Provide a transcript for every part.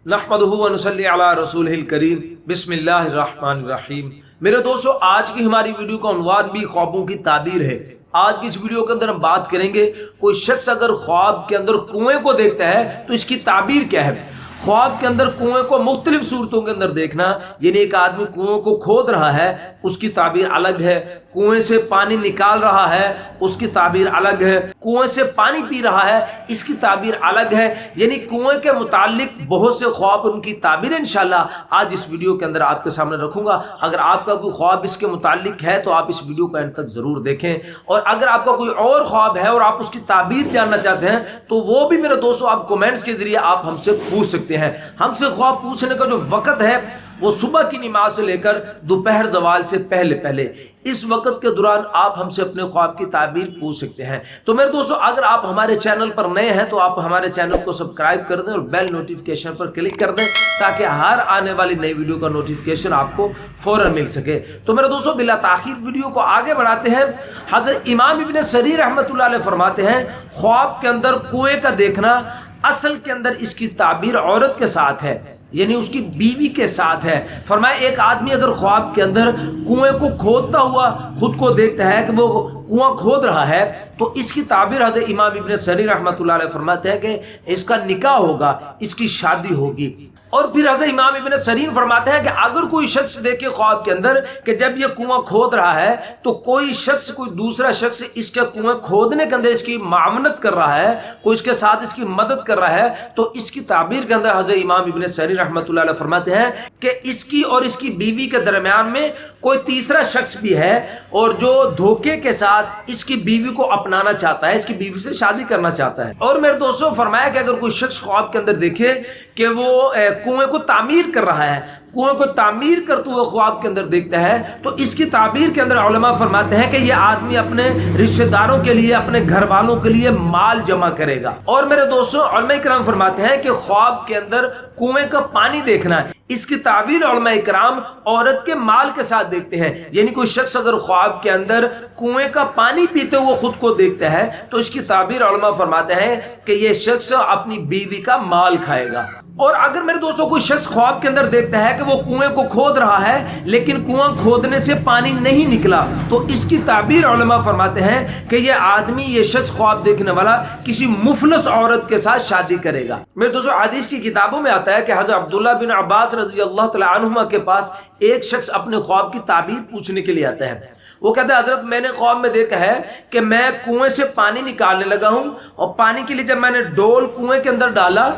नहमदुहु व नुसल्ली अला रसूलिहिल करीम बिस्मिल्लाहिर्रहमानिर्रहीम। मेरे दोस्तों, आज की हमारी वीडियो का उन्वान भी ख्वाबों की ताबीर है। आज की इस वीडियो के अंदर हम बात करेंगे, कोई शख्स अगर ख्वाब के अंदर कुएं को देखता है तो इसकी ताबीर क्या है। ख्वाब के अंदर कुएं को मुख्तलिफ सूरतों के अंदर देखना, यानी एक आदमी कुएं को खोद रहा है, उसकी ताबीर अलग है। कुएं से पानी निकाल रहा है, उसकी ताबीर अलग है। कुएं से पानी पी रहा है, इसकी ताबीर अलग है। यानी कुएं के मुतालिक बहुत से ख्वाब, उनकी ताबीर इंशाल्लाह आज इस वीडियो के अंदर आपके सामने रखूंगा। अगर आपका कोई ख्वाब इसके मुतालिक है तो आप इस वीडियो को एंड तक जरूर देखें, और अगर आपका कोई और ख्वाब है और आप उसकी ताबीर जानना चाहते हैं तो वो भी मेरे दोस्तों आप कमेंट्स के जरिए आप हमसे पूछ सकते हैं। हमसे ख्वाब पूछने का जो वक्त है वो सुबह की नमाज से लेकर दोपहर ज़वाल से पहले पहले, इस वक्त के दौरान आप हमसे अपने ख्वाब की ताबीर पूछ सकते हैं। तो मेरे दोस्तों, अगर आप हमारे चैनल पर नए हैं तो आप हमारे चैनल को सब्सक्राइब कर दें और बेल नोटिफिकेशन पर क्लिक कर दें, ताकि हर आने वाली नई वीडियो का नोटिफिकेशन आपको फौरन मिल सके। तो मेरे दोस्तों, बिला ताखीर वीडियो को आगे बढ़ाते हैं। हज़रत इमाम इब्न सरीर रहमतुल्लाह अलैह फरमाते हैं, ख्वाब के अंदर कुएं का देखना असल के अंदर इसकी ताबीर औरत के साथ है, यानी उसकी बीवी के साथ है। फरमाया, एक आदमी अगर ख्वाब के अंदर कुएं को खोदता हुआ खुद को देखता है कि वो कुआं खोद रहा है, तो इसकी ताबीर हज़रत इमाम इब्न सरीर रहमतुल्लाह अलैह फरमाते हैं कि इसका निकाह होगा, इसकी शादी होगी। और फिर हज़रत इमाम इब्न सरीर फरमाते हैं कि अगर कोई शख्स देखे ख्वाब के अंदर कि जब ये कुआं खोद रहा है तो कोई शख्स, कोई दूसरा शख्स इसके कुएं खोदने के अंदर इसकी मामनत कर रहा है, कोई इसके साथ इसकी मदद कर रहा है, तो इसकी ताबीर के अंदर हज़रत इमाम इब्न सरीर रहमतुल्लाह अलैह फरमाते हैं कि इसकी और इसकी बीवी के दरमियान में कोई तीसरा शख्स भी है, और जो धोखे के साथ इसकी बीवी को अपनाना चाहता है, इसकी बीवी से शादी करना चाहता है। और मेरे दोस्तों, फरमाया कि अगर कोई शख्स ख्वाब के अंदर देखे कि वो कुएं को तामीर कर रहा है, कुएं को तामीर करते हुए ख्वाब के अंदर देखता है, तो इसकी ताबीर के अंदर उलमा फरमाते हैं कि यह आदमी अपने रिश्तेदारों के लिए, अपने घर वालों के लिए माल जमा करेगा। और मेरे दोस्तों, उलमा इकराम फरमाते हैं कि ख्वाब के अंदर कुएं का पानी देखना, इसकी ताबीर उलमा इकराम औरत के माल के साथ देखते हैं। यानी कोई शख्स अगर ख्वाब के अंदर कुएं का पानी पीते हुए खुद को देखता है तो इसकी ताबीर उलमा फरमाते हैं कि यह शख्स अपनी बीवी का माल खाएगा। और अगर मेरे दोस्तों कोई शख्स ख्वाब के अंदर देखता है कि वो कुएं को खोद रहा है लेकिन कुआं खोदने से पानी नहीं निकला, तो इसकी ताबीर उलमा फरमाते हैं कि ये आदमी, ये शख्स ख्वाब देखने वाला किसी मुफलस औरत के साथ शादी करेगा। मेरे दोस्तों, हदीस की किताबों में आता है कि हज़रत अब्दुल्लाह बिन अब्बास रज़ी अल्लाह तआला अन्हुमा के पास एक शख्स अपने ख्वाब की ताबीर पूछने के लिए आता है। वो कहता है, हजरत मैंने ख्वाब में देखा है कि मैं कुएं से पानी निकालने लगा हूँ, और पानी के लिए जब मैंने डोल कुएं के अंदर डाला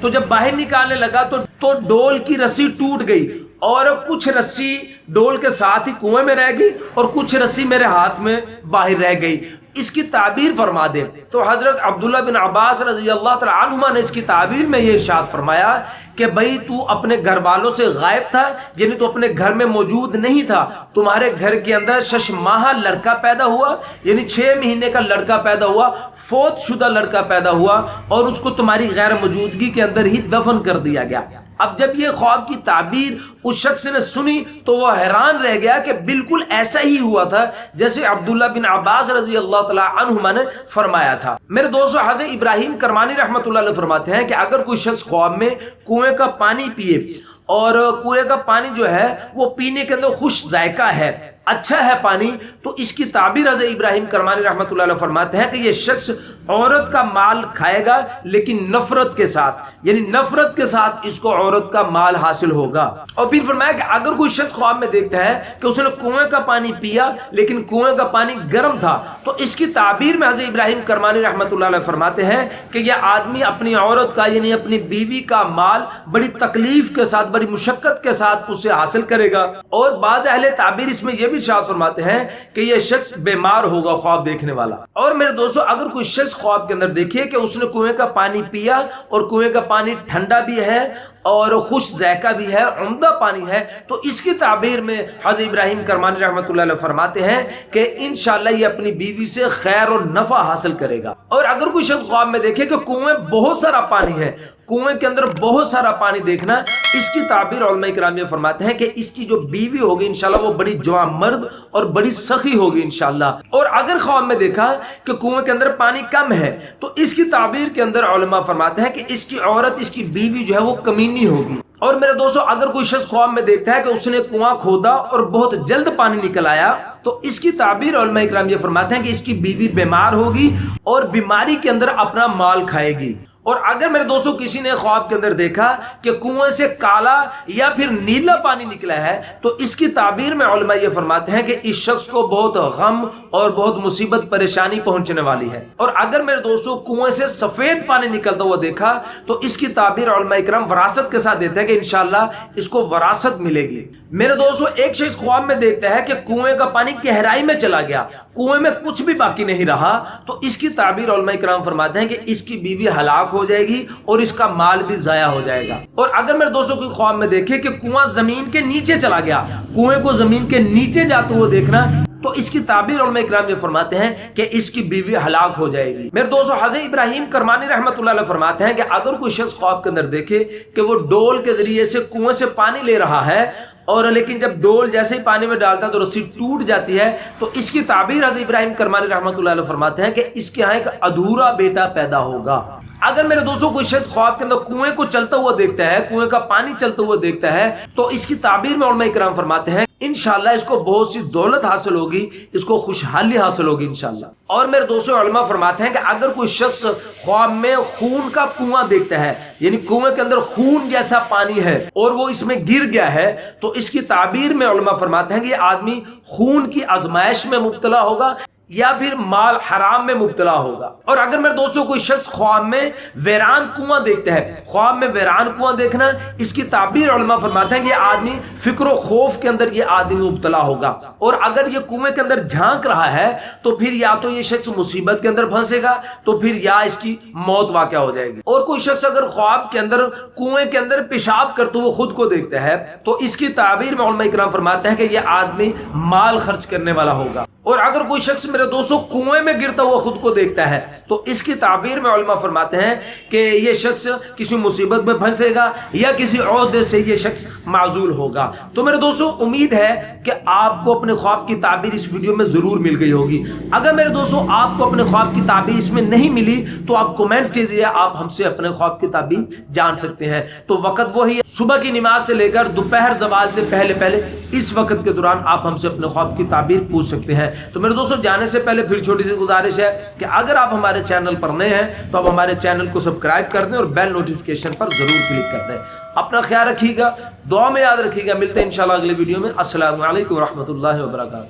तो जब बाहर निकालने लगा तो डोल की रस्सी टूट गई, और कुछ रस्सी डोल के साथ ही कुएं में रह गई और कुछ रस्सी मेरे हाथ में बाहर रह गई। इसकी ताबीर फरमा दे। तो हजरत अब्दुल्ला बिन अब्बास रज़ी अल्लाह तआला अन्हुमा ने इसकी ताबीर में ये इरशाद फरमाया कि भाई, तू अपने घर वालों से गायब था, यानी तू अपने घर में मौजूद नहीं था। तुम्हारे घर के अंदर शशमाहा लड़का पैदा हुआ, यानी 6 महीने का लड़का पैदा हुआ, फौत शुदा लड़का पैदा हुआ, और उसको तुम्हारी गैर मौजूदगी के अंदर ही दफन कर दिया गया। अब जब ये ख्वाब की ताबीर उस शख्स ने सुनी तो वह हैरान रह गया कि बिल्कुल ऐसा ही हुआ था जैसे अब्दुल्ला बिन अब्बास रज़ी अल्लाह तआला अन्हुमा ने फरमाया था। मेरे दोस्तों, हज़रत इब्राहिम करमानी रहमतुल्लाह अलैह फरमाते हैं कि अगर कोई शख्स ख्वाब में कुएं का पानी पिए, और कुएं का पानी जो है वो पीने के अंदर खुश जायका है, अच्छा है पानी, तो इसकी ताबीर हज़रत इब्राहिम करमानी रहमतुल्लाह अलैह फरमाते हैं कि ये शख्स औरत का माल खाएगा लेकिन नफरत के साथ, यानी नफरत के साथ इसको औरत का माल हासिल होगा। और फिर फरमाया कि अगर कोई शख्स ख्वाब में देखता है कि उसने कुएं का पानी पिया लेकिन कुएं का पानी गर्म था, तो इसकी ताबीर में हज़रत इब्राहिम करमानी रहमतुल्लाह अलैह फरमाते हैं कि यह आदमी अपनी औरत का, यानी अपनी बीवी का माल बड़ी तकलीफ के साथ, बड़ी मुशक्कत के साथ उसे हासिल करेगा। और बाज़ अहले ताबीर इसमें यह भी इरशाद फरमाते हैं कि यह शख्स बीमार होगा, ख्वाब देखने वाला। और मेरे दोस्तों, अगर कोई शख्स ख्वाब के अंदर देखे कि उसने कुएं का पानी पिया और कुएं का पानी ठंडा भी है और खुश जायका भी है, उम्दा पानी है, तो इसकी ताबीर में हज़रत इब्राहिम करमानी रहमतुल्लाह अलैह फरमाते हैं कि इंशाअल्लाह ये अपनी बीवी से खैर और नफ़ा हासिल करेगा। और अगर कोई शख्स ख्वाब में देखे कि कुएं बहुत सारा पानी है, कुएं के अंदर बहुत सारा पानी देखना, इसकी ताबीर उलमा इकराम ये फरमाते हैं कि इसकी जो बीवी होगी इंशाल्लाह वो बड़ी जवान मर्द और बड़ी सखी होगी इंशाल्लाह। और अगर ख्वाब में देखा कि कुएं के अंदर पानी कम है तो इसकी ताबीर के अंदर उलमा फरमाते हैं कि इसकी औरत, इसकी बीवी जो है वो कमीनी होगी। और मेरे दोस्तों, अगर कोई शख्स ख्वाब में देखता है कि उसने कुआं खोदा और बहुत जल्द पानी निकल आया तो इसकी ताबीर उलमा इकराम ये फरमाते हैं कि इसकी बीवी बीमार होगी और बीमारी के अंदर अपना माल खाएगी। और अगर मेरे दोस्तों किसी ने ख्वाब के अंदर देखा कि कुएं से काला या फिर नीला पानी निकला है तो इसकी ताबीर में उलमा ये फरमाते हैं कि इस शख्स को बहुत गम और बहुत मुसीबत परेशानी पहुंचने वाली है। और अगर मेरे दोस्तों कुएं से सफेद पानी निकलता हुआ देखा तो इसकी ताबीर उलमा इकराम वरासत के साथ देते हैं कि इंशाल्लाह इसको वरासत मिलेगी। मेरे दोस्तों, एक शख्स ख्वाब में देखता है कि कुएं का पानी गहराई में चला गया, कुएं में कुछ भी बाकी नहीं रहा, तो इसकी ताबीर उलमा इकराम फरमाते हैं कि इसकी बीवी हलाक हो जाएगी और इसका माल भी जाया हो जाएगा। और अगर मेरे दोस्तों कोई ख्वाब में देखे कि कुआं जमीन के नीचे चला गया, कुएं को जमीन के नीचे जाते हुए देखना, तो इसकी ताबीर उलमा इकराम ये फरमाते हैं कि इसकी बीवी हलाक हो जाएगी। मेरे दोस्तों, हज़रत इब्राहिम करमानी रहमतुल्लाह अलैह फरमाते हैं कि अगर कोई शख्स ख्वाब के अंदर देखे कि वो डोल के जरिए से कुएं से पानी ले रहा है और लेकिन जब डोल जैसे ही पानी में डालता है तो रस्सी टूट जाती है, तो इसकी ताबीर हज़रत इब्राहिम करमानी रहमतुल्लाह अलैह फरमाते हैं कि इसके यहाँ एक अधूरा बेटा पैदा होगा। अगर मेरे दोस्तों कोई शख्स ख्वाब के अंदर कुएं को चलता हुआ देखता है, कुएं का पानी चलता हुआ देखता है, तो इसकी ताबीर में उलमा इकराम फरमाते हैं इंशाल्लाह इसको बहुत सी दौलत हासिल होगी, इसको खुशहाली हासिल होगी इंशाल्लाह। और मेरे दोस्तों, उलमा फरमाते हैं कि अगर कोई शख्स ख्वाब में खून का कुआं देखता है, यानी कुएं के अंदर खून जैसा पानी है और वो इसमें गिर गया है, तो इसकी ताबीर में उलमा फरमाते हैं कि ये आदमी खून की आजमाइश में मुब्तला होगा या फिर माल हराम में मुब्तला होगा। और अगर मेरे दोस्तों कोई शख्स ख्वाब में वीरान कुआं देखता है, ख्वाब में वीरान कुआं देखना, इसकी ताबीर उलमा फरमाते हैं कि ये आदमी फिक्र और खौफ के अंदर ये आदमी मुब्तला होगा। और अगर ये कुएं के अंदर झांक रहा है तो फिर या तो ये शख्स मुसीबत के अंदर फंसेगा तो फिर या इसकी मौत वाक़या हो जाएगी। और कोई शख्स अगर ख्वाब के अंदर कुएं के अंदर पेशाब करते हुए खुद को देखता है तो इसकी ताबीर में उलमा इकराम फरमाते हैं कि ये आदमी माल खर्च करने वाला होगा। और अगर कोई शख्स मेरे दोस्तों कुएं में गिरता हुआ खुद को देखता है तो इसकी ताबीर में उलमा फरमाते हैं कि ये शख्स किसी मुसीबत में फंसेगा या किसी ओहदे से ये शख्स माजूल होगा। तो मेरे दोस्तों, उम्मीद है कि आपको अपने ख्वाब की ताबीर इस वीडियो में जरूर मिल गई होगी। अगर मेरे दोस्तों आपको अपने ख्वाब की ताबीर इसमें नहीं मिली तो आप कमेंट्स कीजिए, आप हमसे अपने ख्वाब की ताबीर जान सकते हैं। तो वक्त वही है, सुबह की नमाज से लेकर दोपहर ज़वाल से पहले पहले इस वक्त के दौरान आप हमसे अपने ख्वाब की ताबीर पूछ सकते हैं। तो मेरे दोस्तों, जाने से पहले फिर छोटी सी गुजारिश है कि अगर आप हमारे चैनल पर नए हैं तो आप हमारे चैनल को सब्सक्राइब कर दें और बेल नोटिफिकेशन पर जरूर क्लिक कर दें। अपना ख्याल रखिएगा, दुआ में याद रखिएगा। मिलते हैं इंशाल्लाह अगले वीडियो में। अस्सलामु अलैकुम व रहमतुल्लाहि व बरकातहू।